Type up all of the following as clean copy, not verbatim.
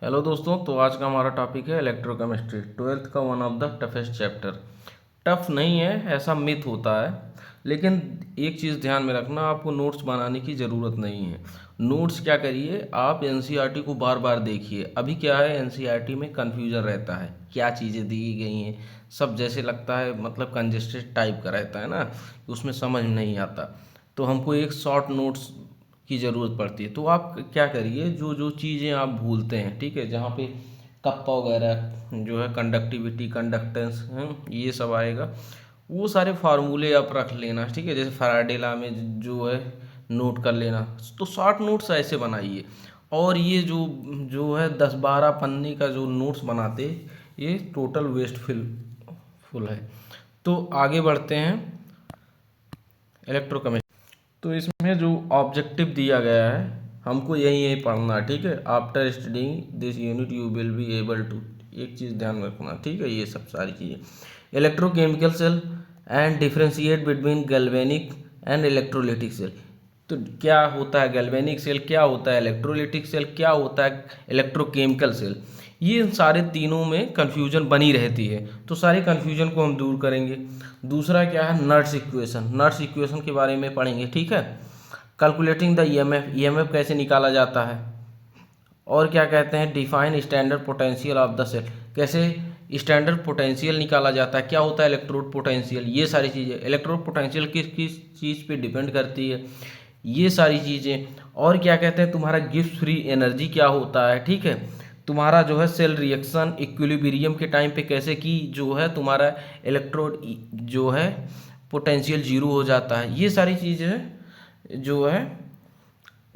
Hello दोस्तों, तो आज का हमारा टॉपिक है इलेक्ट्रोकेमिस्ट्री, ट्वेल्थ का one of the toughest chapter. Tough नहीं है ऐसा मिथ होता है, लेकिन एक चीज़ ध्यान में रखना, आपको नोट्स बनाने की ज़रूरत नहीं है। नोट्स क्या करिए, आप एनसीईआरटी को बार बार देखिए। अभी क्या है, एनसीईआरटी में कन्फ्यूजन रहता है, क्या चीज़ें दी गई हैं, सब जैसे लगता है मतलब कंजेस्टेड टाइप का रहता है ना, उसमें समझ नहीं आता। तो हमको एक शॉर्ट नोट्स की ज़रूरत पड़ती है। तो आप क्या करिए, जो जो चीज़ें आप भूलते हैं, ठीक है, जहाँ पे कप्पा वगैरह जो है, कंडक्टिविटी, कंडक्टेंस ये सब आएगा, वो सारे फार्मूले आप रख लेना, ठीक है। जैसे फैराडे लॉ में जो है नोट कर लेना। तो शॉर्ट नोट्स ऐसे बनाइए। और ये जो जो है 10-12 पन्ने का जो नोट्स बनाते, ये टोटल वेस्टफुल फुल है। तो आगे बढ़ते हैं इलेक्ट्रोकेमिस्ट्री। तो इसमें जो ऑब्जेक्टिव दिया गया है, हमको यही यही पढ़ना है, ठीक है। After studying this unit you will be able to, एक चीज़ ध्यान में रखना, ठीक है। ये सब सारी चीज़ें, electrochemical cell and differentiate between galvanic and electrolytic cell. तो क्या होता है गैल्वेनिक सेल, क्या होता है इलेक्ट्रोलिटिक सेल, क्या होता है इलेक्ट्रोकेमिकल सेल, ये सारे तीनों में कन्फ्यूजन बनी रहती है। तो सारे कन्फ्यूजन को हम दूर करेंगे। दूसरा क्या है, नर्स इक्वेशन। नर्स इक्वेशन के बारे में पढ़ेंगे, ठीक है। कैलकुलेटिंग द ईएमएफ, ईएमएफ कैसे निकाला जाता है। और क्या कहते हैं, define standard potential of the cell, कैसे स्टैंडर्ड पोटेंशियल निकाला जाता है, क्या होता है इलेक्ट्रोड पोटेंशियल, ये सारी चीज़ें। इलेक्ट्रोड पोटेंशियल किस किस चीज़ पे डिपेंड करती है, ये सारी चीज़ें। और क्या कहते हैं, तुम्हारा गिब्स फ्री एनर्जी क्या होता है, ठीक है। तुम्हारा जो है सेल रिएक्शन इक्विलिब्रियम के टाइम पे कैसे कि जो है तुम्हारा इलेक्ट्रोड जो है पोटेंशियल जीरो हो जाता है, ये सारी चीज़ें जो है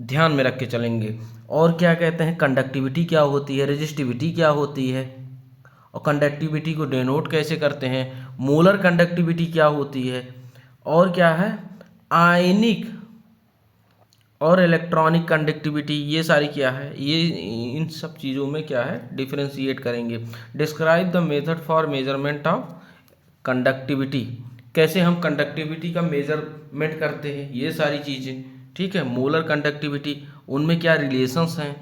ध्यान में रख के चलेंगे। और क्या कहते हैं, कंडक्टिविटी क्या होती है, रेजिस्टिविटी क्या होती है, और कंडक्टिविटी को डिनोट कैसे करते हैं, मोलर कंडक्टिविटी क्या होती है, और क्या है आयनिक और इलेक्ट्रॉनिक कंडक्टिविटी, ये सारी क्या है, ये इन सब चीज़ों में क्या है डिफ्रेंशिएट करेंगे। Describe the method for measurement of conductivity, कैसे हम कंडक्टिविटी का मेजरमेंट करते हैं, ये सारी चीज़ें, ठीक है। मोलर कंडक्टिविटी, उनमें क्या रिलेशंस हैं,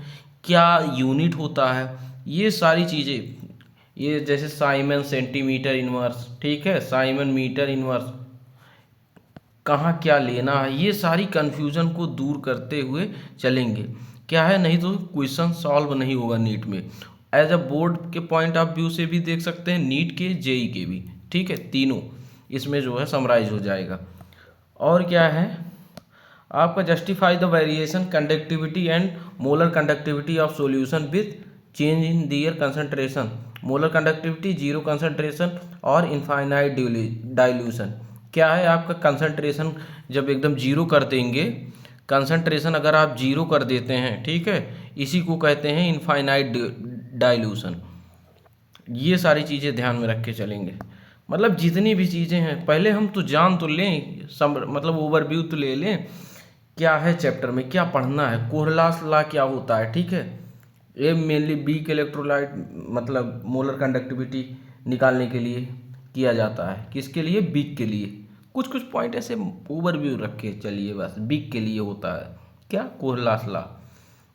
क्या यूनिट होता है, ये सारी चीज़ें। ये जैसे साइमन सेंटीमीटर इनवर्स, ठीक है, साइमन मीटर इनवर्स, कहाँ क्या लेना है, ये सारी कन्फ्यूज़न को दूर करते हुए चलेंगे। क्या है, नहीं तो क्वेश्चन सॉल्व नहीं होगा नीट में। एज अ बोर्ड के पॉइंट ऑफ व्यू से भी देख सकते हैं, नीट के जेई के भी, ठीक है, तीनों इसमें जो है समराइज हो जाएगा। और क्या है आपका, justify the variation conductivity and molar conductivity of solution with change in their concentration. Molar conductivity, zero concentration और इनफाइनाइट डाइल्यूशन। क्या है आपका कंसंट्रेशन जब एकदम जीरो कर देंगे, कंसंट्रेशन अगर आप जीरो कर देते हैं, ठीक है, इसी को कहते हैं इनफाइनाइट डाइल्यूशन। ये सारी चीज़ें ध्यान में रख के चलेंगे। मतलब जितनी भी चीज़ें हैं, पहले हम तो जान तो लें, मतलब ओवरव्यू तो ले लें, क्या है चैप्टर में क्या पढ़ना है, कोहरलास लॉ क्या होता है, ठीक है। ये मेनली वीक इलेक्ट्रोलाइट मतलब मोलर कंडक्टिविटी निकालने के लिए किया जाता है, किसके लिए, वीक के लिए। कुछ कुछ पॉइंट ऐसे ओवरव्यू रख के चलिए, बस वीक के लिए होता है क्या, कोहरलास लॉ।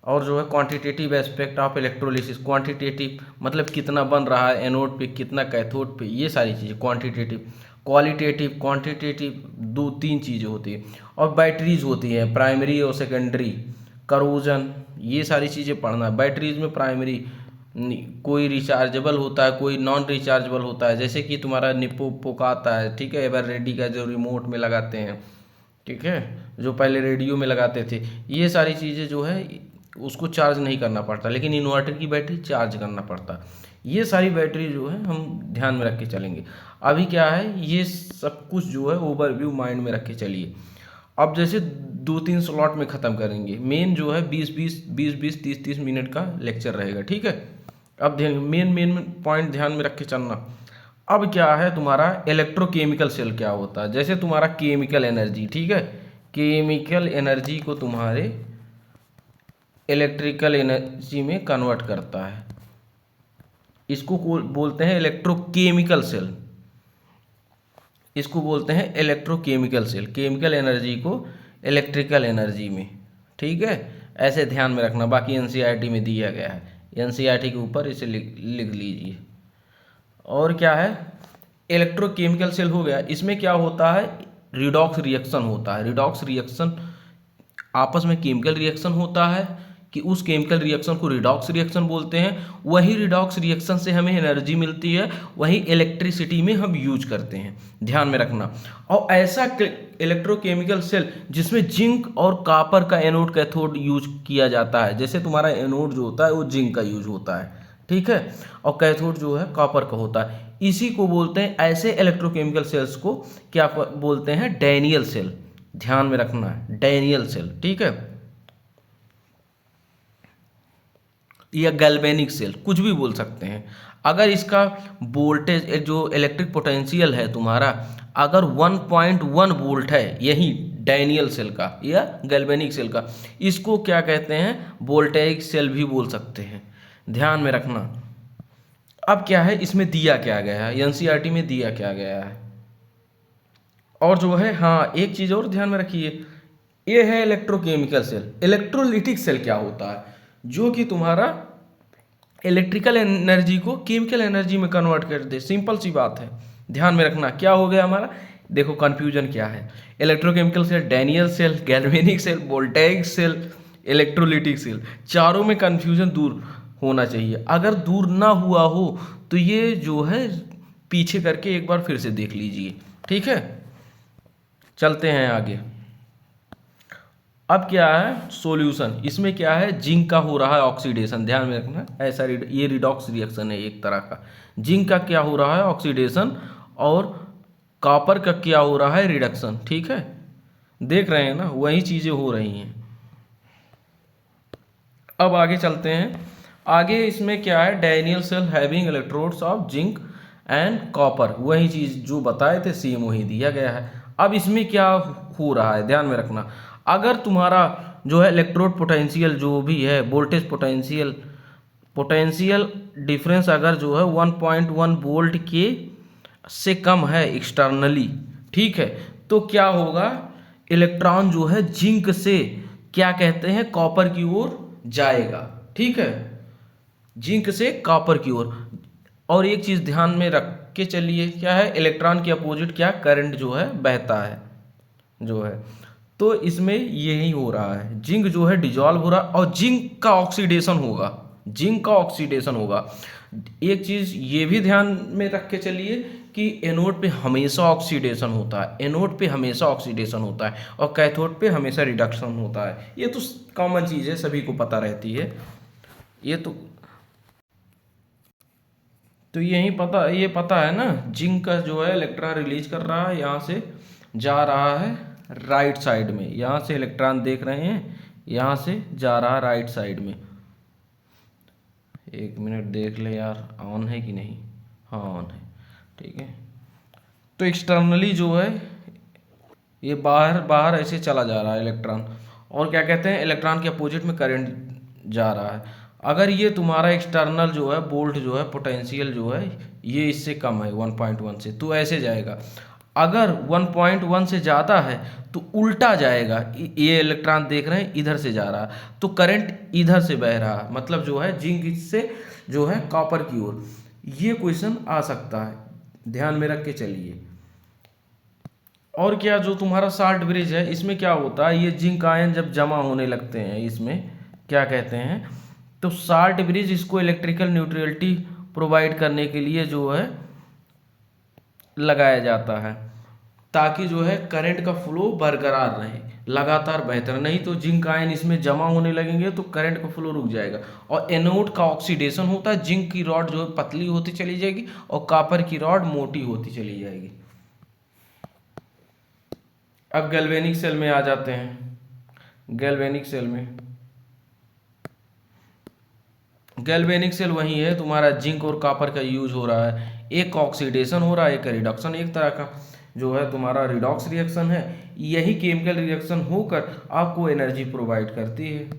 और जो है quantitative aspect of electrolysis, quantitative मतलब कितना बन रहा है एनोड पे, कितना कैथोड पे, ये सारी चीज़ें क्वांटिटेटिव। क्वालिटेटिव, क्वांटिटेटिव, दो तीन चीज़ें होती है। और बैटरीज होती हैं, प्राइमरी और सेकेंडरी, करोजन, ये सारी चीज़ें पढ़ना है। बैटरीज में प्राइमरी कोई रिचार्जेबल होता है, कोई नॉन रिचार्जेबल होता है, जैसे कि तुम्हारा निप्पो पोका आता है, ठीक है, एवर रेडी का जो रिमोट में लगाते हैं, ठीक है, जो पहले रेडियो में लगाते थे, ये सारी चीज़ें जो है उसको चार्ज नहीं करना पड़ता, लेकिन इन्वर्टर की बैटरी चार्ज करना पड़ता। ये सारी बैटरी जो है हम ध्यान में रख के चलेंगे। अभी क्या है, ये सब कुछ जो है ओवरव्यू माइंड में रख के चलिए। अब जैसे 2-3 स्लॉट में ख़त्म करेंगे, मेन जो है 20-20 30-30 मिनट का लेक्चर रहेगा, ठीक है। अब ध्यान, मेन मेन पॉइंट ध्यान में रख के चलना। अब क्या है तुम्हारा इलेक्ट्रोकेमिकल सेल क्या होता है, जैसे तुम्हारा केमिकल एनर्जी, ठीक है, केमिकल एनर्जी को तुम्हारे इलेक्ट्रिकल एनर्जी में कन्वर्ट करता है, इसको बोलते हैं इलेक्ट्रोकेमिकल सेल, इसको बोलते हैं इलेक्ट्रोकेमिकल सेल, केमिकल एनर्जी को इलेक्ट्रिकल एनर्जी में, ठीक है। ऐसे ध्यान में रखना, बाकी एनसीईआरटी में दिया गया है। एनसीईआरटी के ऊपर इसे लिख लीजिए। और क्या है, इलेक्ट्रोकेमिकल सेल हो गया। इसमें क्या होता है, रिडॉक्स रिएक्शन होता है। रिडॉक्स रिएक्शन आपस में केमिकल रिएक्शन होता है कि उस केमिकल रिएक्शन को रिडॉक्स रिएक्शन बोलते हैं। वही रिडॉक्स रिएक्शन से हमें एनर्जी मिलती है, वही इलेक्ट्रिसिटी में हम यूज करते हैं, ध्यान में रखना। और ऐसा इलेक्ट्रोकेमिकल सेल जिसमें जिंक और कॉपर का एनोड कैथोड यूज किया जाता है, जैसे तुम्हारा एनोड जो होता है वो जिंक का यूज होता है, ठीक है, और कैथोड जो है कॉपर का होता है, इसी को बोलते हैं, ऐसे इलेक्ट्रोकेमिकल सेल्स को क्या बोलते हैं, डैनियल सेल, ध्यान में रखना है, डैनियल सेल, ठीक है, या गैल्वेनिक सेल, कुछ भी बोल सकते हैं। अगर इसका वोल्टेज जो इलेक्ट्रिक पोटेंशियल है तुम्हारा अगर 1.1 वोल्ट है, यही डैनियल सेल का या गैल्वेनिक सेल का, इसको क्या कहते हैं, वोल्टेइक सेल भी बोल सकते हैं, ध्यान में रखना। अब क्या है, इसमें दिया क्या गया है, एनसीईआरटी में दिया क्या गया है। और जो है, हाँ एक चीज़ और ध्यान में रखिए, ये है इलेक्ट्रोकेमिकल सेल। इलेक्ट्रोलिटिक सेल क्या होता है, जो कि तुम्हारा इलेक्ट्रिकल एनर्जी को केमिकल एनर्जी में कन्वर्ट कर दे, सिंपल सी बात है, ध्यान में रखना। क्या हो गया हमारा, देखो कंफ्यूजन क्या है, electrochemical cell, Daniell cell, galvanic cell, voltaic cell, electrolytic cell, चारों में कंफ्यूजन दूर होना चाहिए। अगर दूर ना हुआ हो तो ये जो है पीछे करके एक बार फिर से देख लीजिए, ठीक है। चलते हैं आगे। अब क्या है सॉल्यूशन, इसमें क्या है, जिंक का हो रहा है ऑक्सीडेशन, ध्यान में रखना, ऐसा ये रिडॉक्स रिएक्शन है एक तरह का। जिंक का क्या हो रहा है, ऑक्सीडेशन, और कॉपर का क्या हो रहा है, रिडक्शन, ठीक है, देख रहे हैं ना, वही चीज़ें हो रही हैं। अब आगे चलते हैं। आगे इसमें क्या है, Daniell cell having electrodes of zinc and copper, वही चीज़ जो बताए थे सेम वही दिया गया है। अब इसमें क्या हो रहा है, ध्यान में रखना, अगर तुम्हारा जो है इलेक्ट्रोड पोटेंशियल जो भी है, वोल्टेज पोटेंशियल डिफरेंस अगर जो है 1.1 वोल्ट के से कम है एक्सटर्नली, ठीक है, तो क्या होगा, इलेक्ट्रॉन जो है जिंक से क्या कहते हैं, कॉपर की ओर जाएगा, ठीक है, जिंक से कॉपर की ओर। और एक चीज़ ध्यान में रख के चलिए, क्या है, इलेक्ट्रॉन के अपोजिट क्या करंट जो है बहता है जो है, तो इसमें यही हो रहा है, जिंक जो है डिजॉल्व हो रहा है और जिंक का ऑक्सीडेशन होगा, जिंक का ऑक्सीडेशन होगा। एक चीज़ ये भी ध्यान में रख के चलिए कि एनोड पे हमेशा ऑक्सीडेशन होता है, एनोड पे हमेशा ऑक्सीडेशन होता है और कैथोड पे हमेशा रिडक्शन होता है। ये तो कॉमन चीज़ है, सभी को पता रहती है, ये तो यही पता, ये पता है ना, जिंक का जो है इलेक्ट्रॉन रिलीज कर रहा है, यहाँ से जा रहा है राइट साइड में, यहाँ से इलेक्ट्रॉन देख रहे हैं, यहाँ से जा रहा है राइट साइड में। एक मिनट देख ले यार, ऑन है कि नहीं, हाँ ऑन है, ठीक है। तो एक्सटर्नली जो है ये बाहर बाहर ऐसे चला जा रहा है इलेक्ट्रॉन, और क्या कहते हैं, इलेक्ट्रॉन के अपोजिट में करंट जा रहा है। अगर ये तुम्हारा एक्सटर्नल जो है वोल्ट जो है पोटेंशियल जो है ये इससे कम है 1.1 से, तो ऐसे जाएगा। अगर 1.1 से ज़्यादा है तो उल्टा जाएगा, ये इलेक्ट्रॉन देख रहे हैं इधर से जा रहा, तो करंट इधर से बह रहा, मतलब जो है जिंक इससे जो है कॉपर की ओर। ये क्वेश्चन आ सकता है, ध्यान में रख के चलिए। और क्या, जो तुम्हारा साल्ट ब्रिज है, इसमें क्या होता है, ये जिंक आयन जब जमा होने लगते हैं इसमें क्या कहते हैं, तो साल्ट ब्रिज इसको इलेक्ट्रिकल न्यूट्रलिटी प्रोवाइड करने के लिए जो है लगाया जाता है, ताकि जो है करंट का फ्लो बरकरार रहे, लगातार बेहतर, नहीं तो जिंक आयन इसमें जमा होने लगेंगे तो करंट का फ्लो रुक जाएगा। और एनोड का ऑक्सीडेशन होता है, जिंक की रॉड जो है पतली होती चली जाएगी और कॉपर की रॉड मोटी होती चली जाएगी। अब गैल्वेनिक सेल में आ जाते हैं। गैल्वेनिक सेल वही है, तुम्हारा जिंक और कॉपर का यूज हो रहा है, एक ऑक्सीडेशन हो रहा है, एक रिडक्शन, एक तरह का जो है तुम्हारा रिडॉक्स रिएक्शन है। यही केमिकल रिएक्शन होकर आपको एनर्जी प्रोवाइड करती है।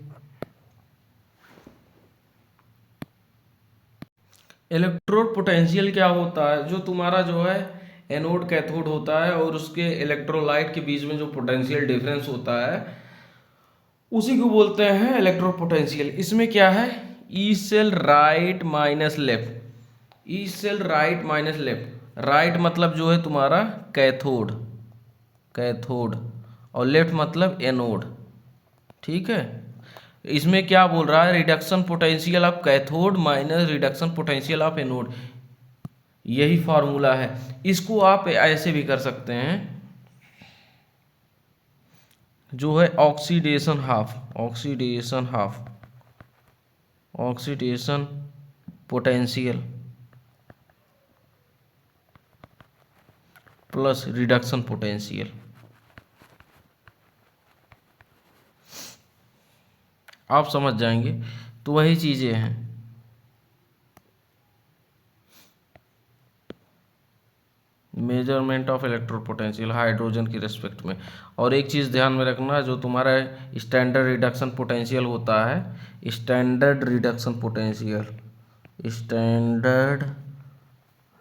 इलेक्ट्रोड पोटेंशियल क्या होता है, जो तुम्हारा जो है एनोड कैथोड होता है और उसके इलेक्ट्रोलाइट के बीच में जो पोटेंशियल डिफरेंस होता है उसी को बोलते हैं इलेक्ट्रोड पोटेंशियल। इसमें क्या है, E cell right minus left, E cell right minus left. Right मतलब जो है तुम्हारा कैथोड, कैथोड, और लेफ्ट मतलब एनोड, ठीक है। इसमें क्या बोल रहा है, reduction potential of cathode minus reduction potential of anode, यही फॉर्मूला है। इसको आप ऐसे भी कर सकते हैं, जो है oxidation half, oxidation half, oxidation potential plus reduction potential, आप समझ जाएंगे। तो वही चीज़ें हैं। Measurement of electrode potential hydrogen की रिस्पेक्ट में। और एक चीज़ ध्यान में रखना, जो तुम्हारा स्टैंडर्ड रिडक्शन पोटेंशियल होता है, standard reduction potential, standard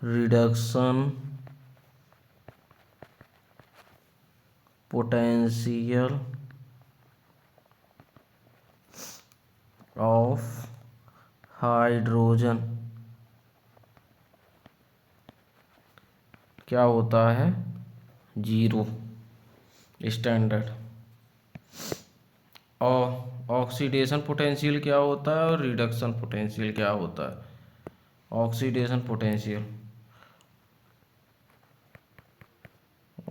reduction potential of hydrogen क्या होता है, 0 स्टैंडर्ड। और ऑक्सीडेशन पोटेंशियल क्या होता है और रिडक्शन पोटेंशियल क्या होता है। Oxidation potential,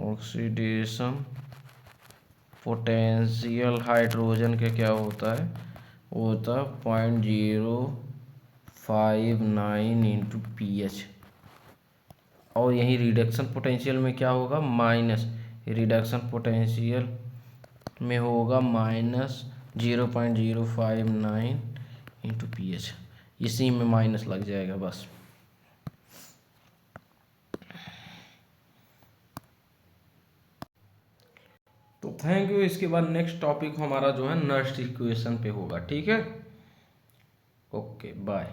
oxidation potential hydrogen के क्या होता है, वो होता है 0.059 इंटू pH। और यही रिडक्शन पोटेंशियल में क्या होगा, माइनस, रिडक्शन पोटेंशियल में होगा माइनस 0.059 इंटू pH, इसी में माइनस लग जाएगा बस। तो थैंक यू। इसके बाद नेक्स्ट टॉपिक हमारा जो है नर्स इक्वेशन पे होगा, ठीक है। Okay bye.